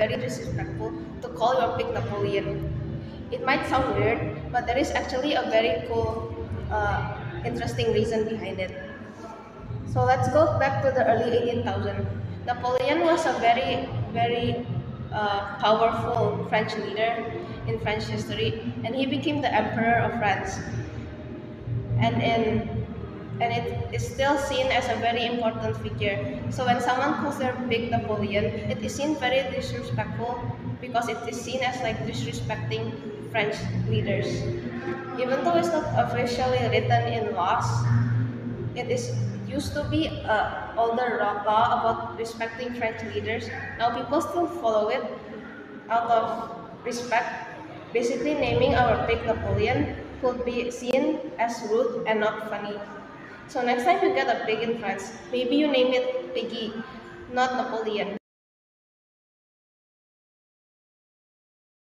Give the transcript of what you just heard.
very disrespectful to call your pig Napoleon. It might sound weird, but there is actually a very cool, interesting reason behind it. So let's go back to the early 18,000. Napoleon was a very powerful French leader in French history, and he became the Emperor of France. And in and it is still seen as a very important figure. So when someone calls their big Napoleon, it is seen very disrespectful because it is seen as like disrespecting French leaders. Even though it's not officially written in laws, it is used to be a older law about respecting French leaders. Now people still follow it out of respect. Basically, naming our pig Napoleon could be seen as rude and not funny. So next time you get a pig in France, maybe you name it Piggy, not Napoleon.